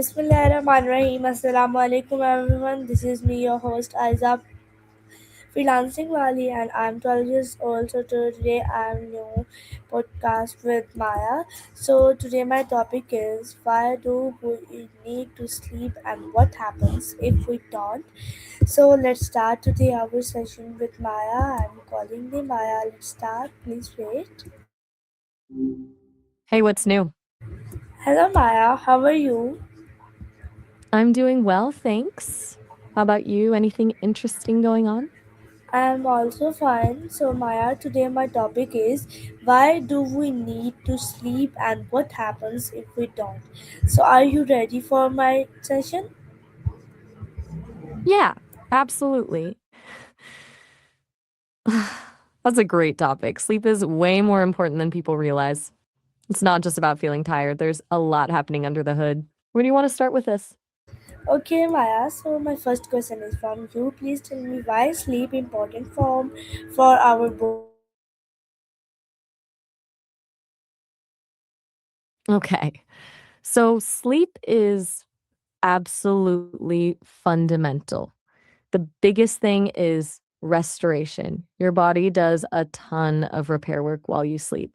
Bismillahirrahmanirrahim. Assalamu alaikum everyone. This is me, your host Aiza Freelancing Wali, and I'm 12 years old. So today I'm new podcast with Maya. So today my topic is why do we need to sleep and what happens if we don't. So let's start today our session with Maya. I'm calling the Maya. Let's start. Please wait. Hey, what's new? Hello Maya. How are you? I'm doing well, thanks. How about you? Anything interesting going on? I'm also fine. So, Maya, today my topic is why do we need to sleep and what happens if we don't? So, are you ready for my session? Yeah, absolutely. That's a great topic. Sleep is way more important than people realize. It's not just about feeling tired, there's a lot happening under the hood. Where do you want to start with this? Okay, Maya. So, my first question is from you. Please tell me why sleep important for our Okay. So, sleep is absolutely fundamental. The biggest thing is restoration. Your body does a ton of repair work while you sleep.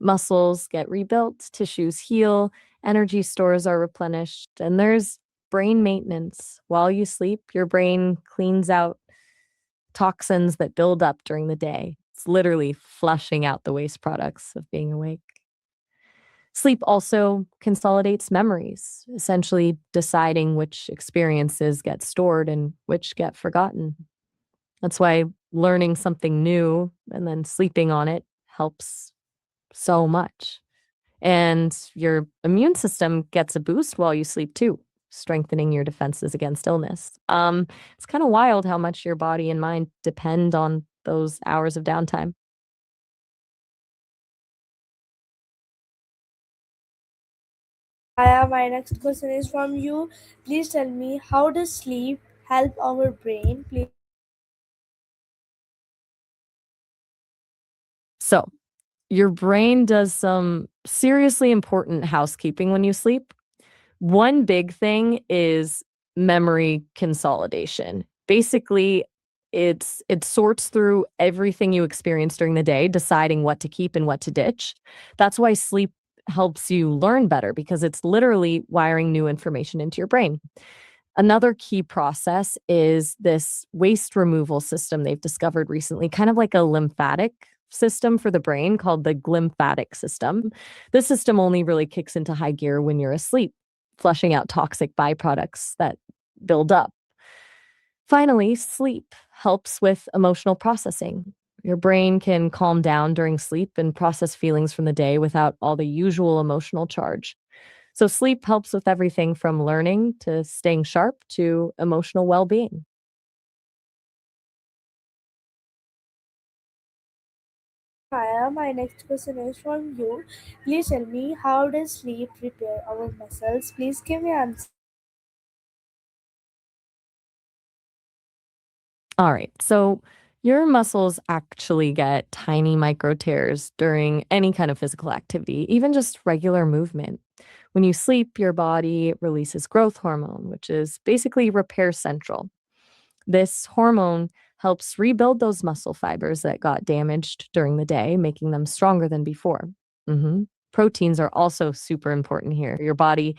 Muscles get rebuilt, tissues heal, energy stores are replenished, and there's brain maintenance. While you sleep, your brain cleans out toxins that build up during the day. It's literally flushing out the waste products of being awake. Sleep also consolidates memories, essentially deciding which experiences get stored and which get forgotten. That's why learning something new and then sleeping on it helps so much. And your immune system gets a boost while you sleep too, strengthening your defenses against illness. It's kind of wild how much your body and mind depend on those hours of downtime. Maya, my next question is from you. Please tell me how does sleep help our brain? Please. So, your brain does some seriously important housekeeping when you sleep. One big thing is memory consolidation. Basically, it sorts through everything you experience during the day, deciding what to keep and what to ditch. That's why sleep helps you learn better because it's literally wiring new information into your brain. Another key process is this waste removal system they've discovered recently, kind of like a lymphatic system for the brain called the glymphatic system. This system only really kicks into high gear when you're asleep, flushing out toxic byproducts that build up. Finally, sleep helps with emotional processing. Your brain can calm down during sleep and process feelings from the day without all the usual emotional charge. So, sleep helps with everything from learning to staying sharp to emotional well being. Okay, Maya, my next question is from you. Please tell me how does sleep repair our muscles? Please give me answer. All right. So, your muscles actually get tiny micro tears during any kind of physical activity, even just regular movement. When you sleep, your body releases growth hormone, which is basically repair central. This hormone helps rebuild those muscle fibers that got damaged during the day, making them stronger than before. Mhm. Proteins are also super important here. Your body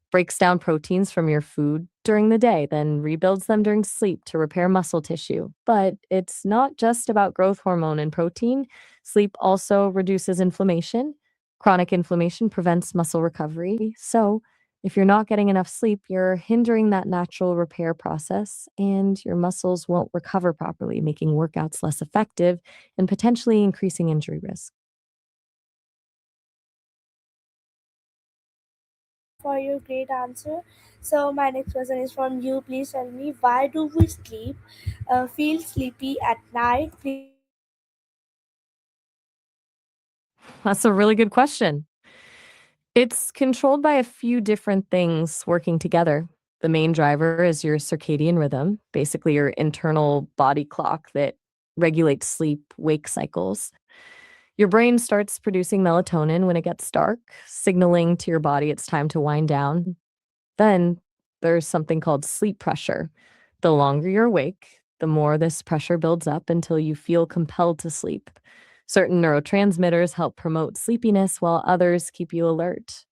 breaks down proteins from your food during the day, then rebuilds them during sleep to repair muscle tissue. But it's not just about growth hormone and protein. Sleep also reduces inflammation. Chronic inflammation prevents muscle recovery. So, if you're not getting enough sleep, you're hindering that natural repair process and your muscles won't recover properly, making workouts less effective and potentially increasing injury risk. For your great answer. So my next question is from you. Please tell me why do we feel sleepy at night? Please. That's a really good question. It's controlled by a few different things working together. The main driver is your circadian rhythm, basically your internal body clock that regulates sleep wake cycles. Your brain starts producing melatonin when it gets dark, signaling to your body it's time to wind down. Then there's something called sleep pressure. The longer you're awake, the more this pressure builds up until you feel compelled to sleep. Certain neurotransmitters help promote sleepiness while others keep you alert.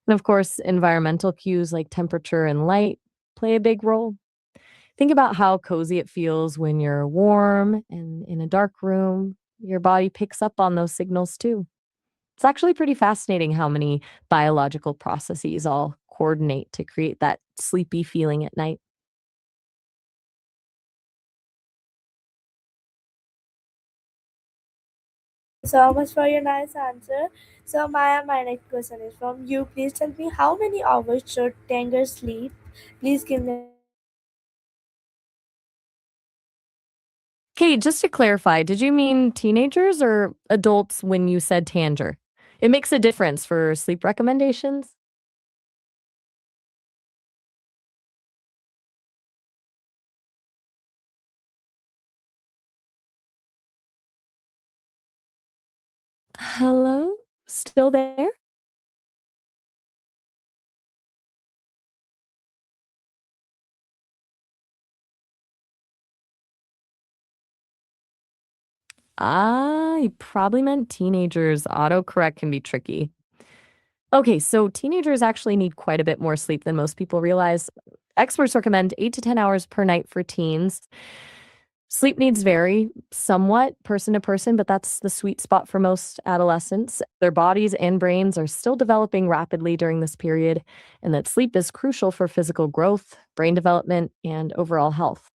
And of course, environmental cues like temperature and light play a big role. Think about how cozy it feels when you're warm and in a dark room. Your body picks up on those signals too. It's actually pretty fascinating how many biological processes all coordinate to create that sleepy feeling at night. So much for your nice answer. So, Maya, my next question is from you. Please tell me how many hours should Tanger sleep? Please give me. Kate, just to clarify, did you mean teenagers or adults when you said tanger? It makes a difference for sleep recommendations. Hello? Still there? I probably meant teenagers. Autocorrect can be tricky. Okay, so teenagers actually need quite a bit more sleep than most people realize. Experts recommend 8 to 10 hours per night for teens. Sleep needs vary somewhat person to person, but that's the sweet spot for most adolescents. Their bodies and brains are still developing rapidly during this period, and that sleep is crucial for physical growth, brain development, and overall health.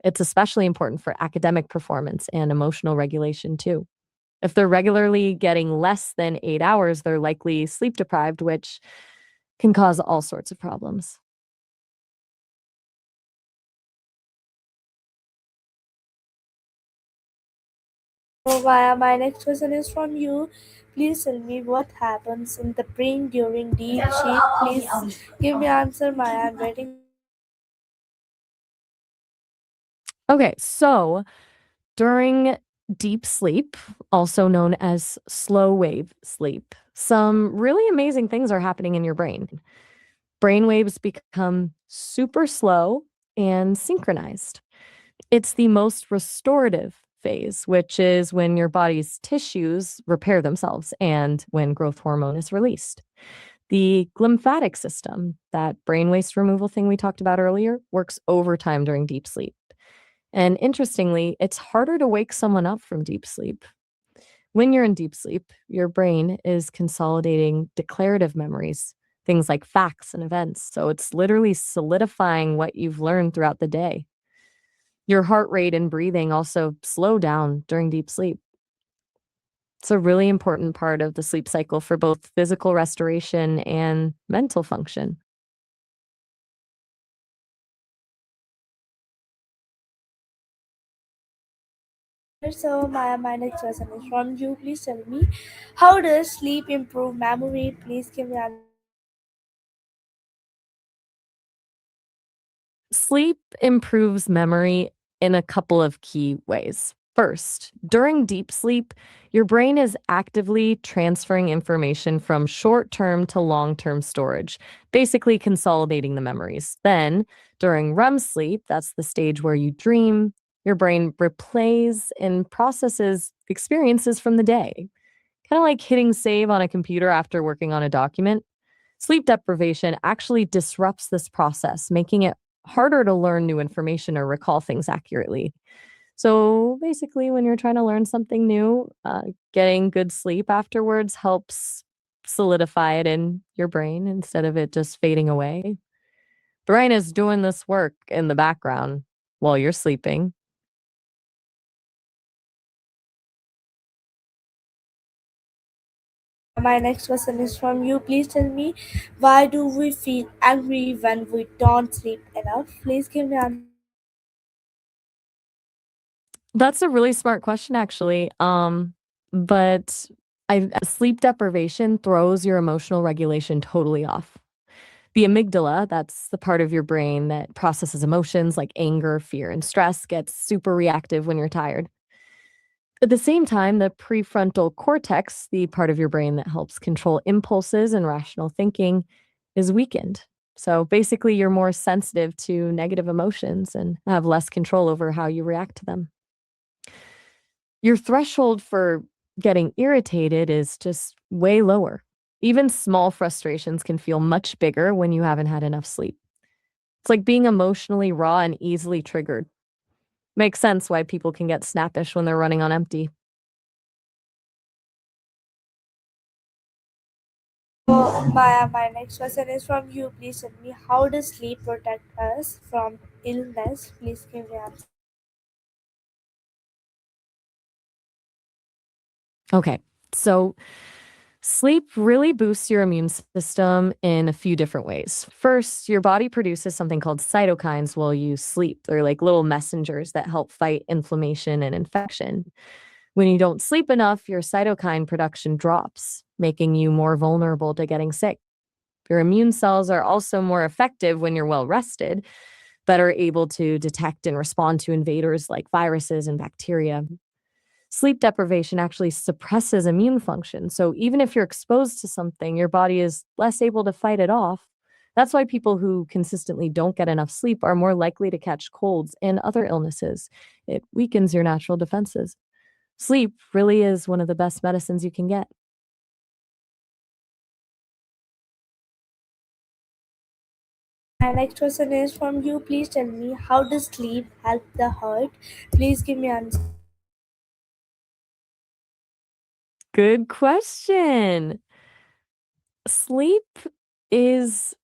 It's especially important for academic performance and emotional regulation, too. If they're regularly getting less than 8 hours, they're likely sleep deprived, which can cause all sorts of problems. So, Maya, my next question is from you. Please tell me what happens in the brain during deep sleep. Please give me answer, Maya. I'm waiting. Okay, so during deep sleep, also known as slow wave sleep, some really amazing things are happening in your brain. Brain waves become super slow and synchronized. It's the most restorative phase, which is when your body's tissues repair themselves and when growth hormone is released. The glymphatic system, that brain waste removal thing we talked about earlier, works overtime during deep sleep. And interestingly, it's harder to wake someone up from deep sleep. When you're in deep sleep, your brain is consolidating declarative memories, things like facts and events. So it's literally solidifying what you've learned throughout the day. Your heart rate and breathing also slow down during deep sleep. It's a really important part of the sleep cycle for both physical restoration and mental function. So, Maya, my next question is from you. Please tell me how does sleep improve memory? Please give me answer. Sleep improves memory in a couple of key ways. First, during deep sleep, your brain is actively transferring information from short term to long term storage, basically consolidating the memories. Then, during REM sleep, that's the stage where you dream, your brain replays and processes experiences from the day. Kind of like hitting save on a computer after working on a document. Sleep deprivation actually disrupts this process, making it harder to learn new information or recall things accurately. So basically, when you're trying to learn something new, getting good sleep afterwards helps solidify it in your brain instead of it just fading away. Brain is doing this work in the background while you're sleeping. My next question is from you. Please tell me why do we feel angry when we don't sleep enough? Please give me answer. That's a really smart question, actually. But sleep deprivation throws your emotional regulation totally off. The amygdala, that's the part of your brain that processes emotions like anger, fear, and stress, gets super reactive when you're tired. At the same time, the prefrontal cortex, the part of your brain that helps control impulses and rational thinking, is weakened. So basically, you're more sensitive to negative emotions and have less control over how you react to them. Your threshold for getting irritated is just way lower. Even small frustrations can feel much bigger when you haven't had enough sleep. It's like being emotionally raw and easily triggered. Makes sense why people can get snappish when they're running on empty. So, Maya, my next question is from you. Please tell me, how does sleep protect us from illness? Please give me answer. Okay, so sleep really boosts your immune system in a few different ways. First, your body produces something called cytokines while you sleep. They're like little messengers that help fight inflammation and infection. When you don't sleep enough, your cytokine production drops, making you more vulnerable to getting sick. Your immune cells are also more effective when you're well rested, better able to detect and respond to invaders like viruses and bacteria. Sleep deprivation actually suppresses immune function. So even if you're exposed to something, your body is less able to fight it off. That's why people who consistently don't get enough sleep are more likely to catch colds and other illnesses. It weakens your natural defenses. Sleep really is one of the best medicines you can get. My next question is from you. Please tell me, how does sleep help the heart? Please give me answer. Good question. Sleep is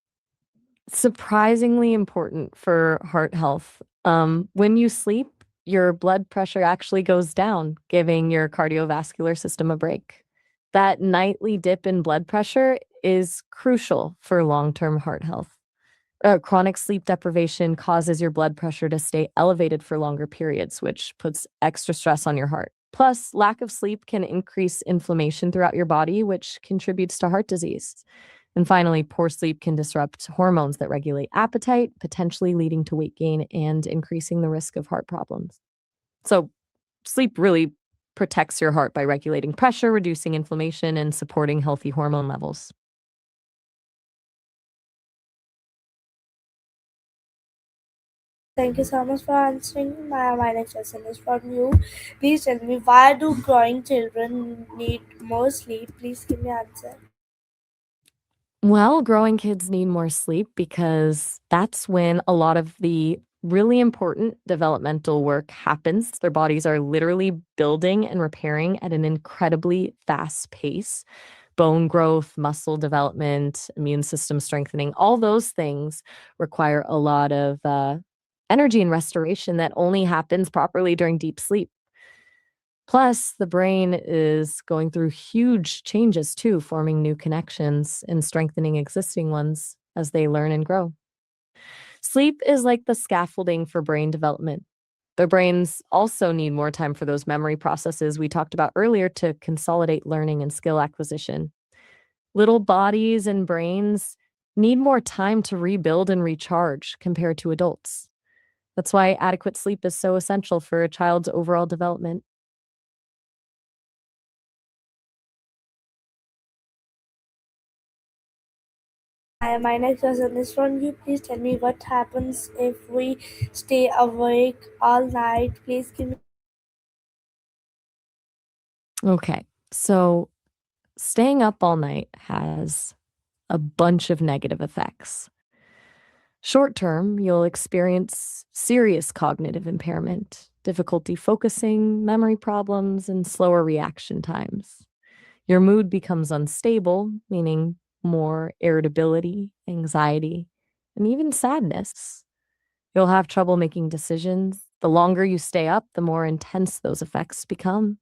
surprisingly important for heart health. When you sleep, your blood pressure actually goes down, giving your cardiovascular system a break. That nightly dip in blood pressure is crucial for long term heart health. Chronic sleep deprivation causes your blood pressure to stay elevated for longer periods, which puts extra stress on your heart. Plus, lack of sleep can increase inflammation throughout your body, which contributes to heart disease. And finally, poor sleep can disrupt hormones that regulate appetite, potentially leading to weight gain and increasing the risk of heart problems. So, sleep really protects your heart by regulating pressure, reducing inflammation, and supporting healthy hormone levels. Thank you so much for answering. My next question is from you. Please tell me, why do growing children need more sleep? Please give me answer. Well, growing kids need more sleep because that's when a lot of the really important developmental work happens. Their bodies are literally building and repairing at an incredibly fast pace. Bone growth, muscle development, immune system strengthening, all those things require a lot of energy and restoration that only happens properly during deep sleep. Plus, the brain is going through huge changes too, forming new connections and strengthening existing ones as they learn and grow. Sleep is like the scaffolding for brain development. Their brains also need more time for those memory processes we talked about earlier to consolidate learning and skill acquisition. Little bodies and brains need more time to rebuild and recharge compared to adults. That's why adequate sleep is so essential for a child's overall development. My next question is from you. Please tell me, what happens if we stay awake all night? Please give me. Okay, so staying up all night has a bunch of negative effects. Short term, you'll experience serious cognitive impairment, difficulty focusing, memory problems, and slower reaction times. Your mood becomes unstable, meaning more irritability, anxiety, and even sadness. You'll have trouble making decisions. The longer you stay up, the more intense those effects become.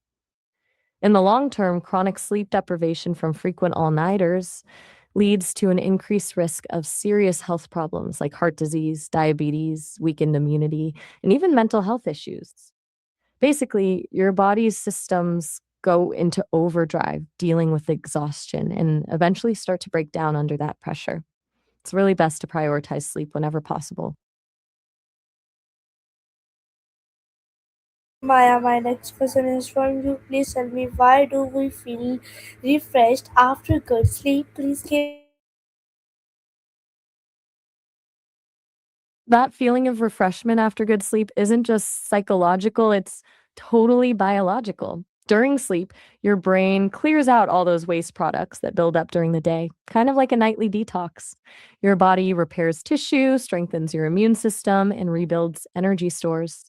In the long term, chronic sleep deprivation from frequent all nighters leads to an increased risk of serious health problems like heart disease, diabetes, weakened immunity, and even mental health issues. Basically, your body's systems go into overdrive dealing with exhaustion and eventually start to break down under that pressure. It's really best to prioritize sleep whenever possible. Maya, my next question is from you. Please tell me, why do we feel refreshed after good sleep? Please give. That feeling of refreshment after good sleep isn't just psychological, it's totally biological. During sleep, your brain clears out all those waste products that build up during the day, kind of like a nightly detox. Your body repairs tissue, strengthens your immune system, and rebuilds energy stores.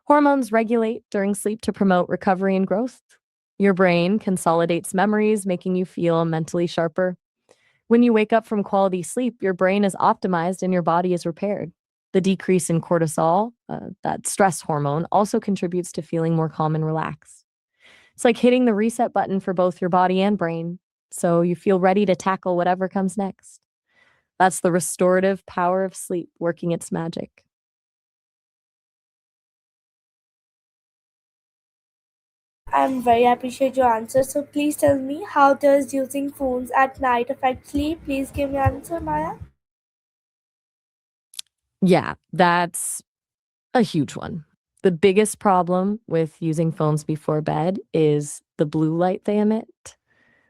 Hormones regulate during sleep to promote recovery and growth. Your brain consolidates memories, making you feel mentally sharper. When you wake up from quality sleep, your brain is optimized and your body is repaired. The decrease in cortisol, that stress hormone, also contributes to feeling more calm and relaxed. It's like hitting the reset button for both your body and brain, so you feel ready to tackle whatever comes next. That's the restorative power of sleep working its magic. I'm very appreciate your answer. So please tell me, how does using phones at night affect sleep? Please give me answer, Maya. Yeah, that's a huge one. The biggest problem with using phones before bed is the blue light they emit.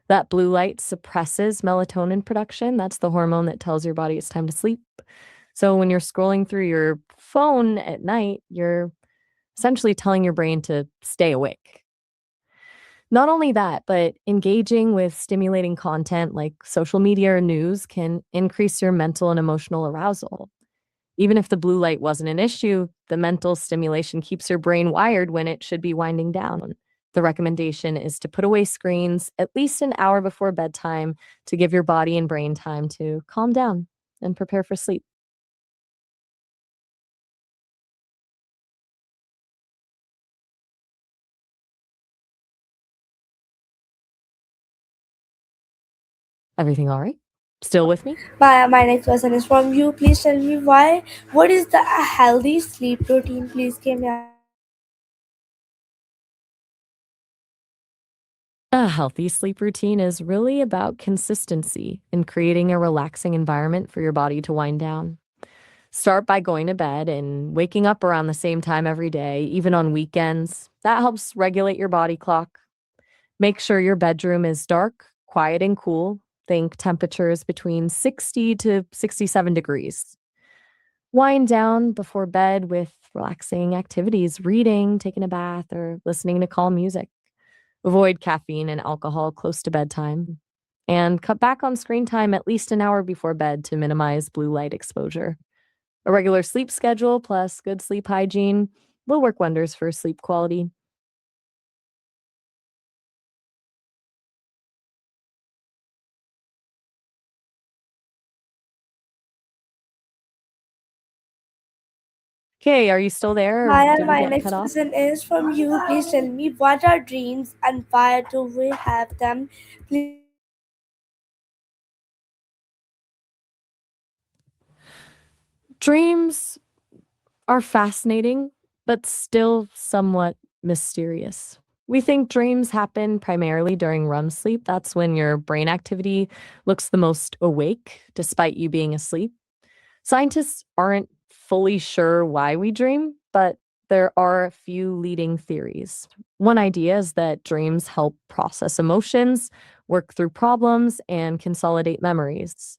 That blue light suppresses melatonin production. That's the hormone that tells your body it's time to sleep. So when you're scrolling through your phone at night, you're essentially telling your brain to stay awake. Not only that, but engaging with stimulating content like social media or news can increase your mental and emotional arousal. Even if the blue light wasn't an issue, the mental stimulation keeps your brain wired when it should be winding down. The recommendation is to put away screens at least an hour before bedtime to give your body and brain time to calm down and prepare for sleep. Everything all right? Still with me? Maya, my next question is from you. Please tell me why. What is the healthy sleep routine? Please give me. A healthy sleep routine is really about consistency and creating a relaxing environment for your body to wind down. Start by going to bed and waking up around the same time every day, even on weekends. That helps regulate your body clock. Make sure your bedroom is dark, quiet, and cool. Think temperatures between 60 to 67 degrees. Wind down before bed with relaxing activities, reading, taking a bath, or listening to calm music. Avoid caffeine and alcohol close to bedtime. And cut back on screen time at least an hour before bed to minimize blue light exposure. A regular sleep schedule plus good sleep hygiene will work wonders for sleep quality. Okay, are you still there or Maya, did we my get cut next off? question is from you. Please tell me, what are dreams and why do we have them? Please. Dreams are fascinating, but still somewhat mysterious. We think dreams happen primarily during REM sleep. That's when your brain activity looks the most awake despite you being asleep. Scientists aren't fully sure why we dream, but there are a few leading theories. One idea is that dreams help process emotions, work through problems, and consolidate memories.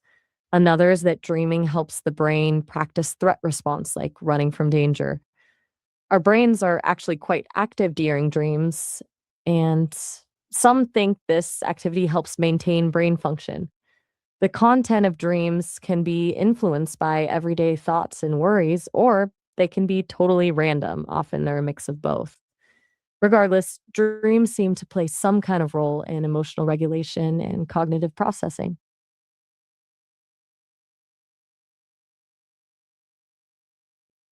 Another is that dreaming helps the brain practice threat response, like running from danger. Our brains are actually quite active during dreams, and some think this activity helps maintain brain function. The content of dreams can be influenced by everyday thoughts and worries, or they can be totally random. Often they're a mix of both. Regardless, dreams seem to play some kind of role in emotional regulation and cognitive processing.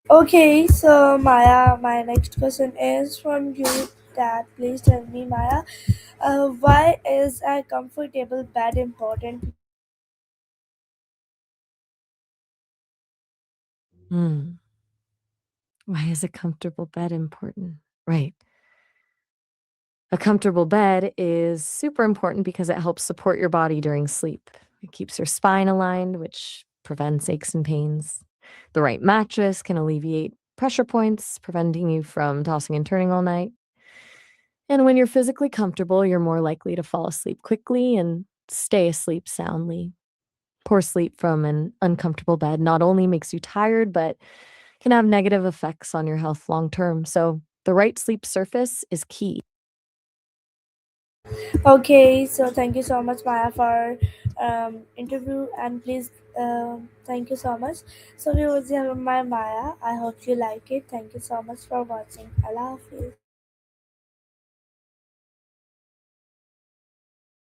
Okay, so Maya, my next question is from you. That please tell me, Maya, why is a comfortable bed important? Hmm. Why is a comfortable bed important? Right. A comfortable bed is super important because it helps support your body during sleep. It keeps your spine aligned, which prevents aches and pains. The right mattress can alleviate pressure points, preventing you from tossing and turning all night. And when you're physically comfortable, you're more likely to fall asleep quickly and stay asleep soundly. Poor sleep from an uncomfortable bed not only makes you tired, but can have negative effects on your health long term. So, the right sleep surface is key. Okay, so thank you so much, Maya, for interview, and please, thank you so much. So we was here with my Maya. I hope you like it. Thank you so much for watching. Allah Hafiz.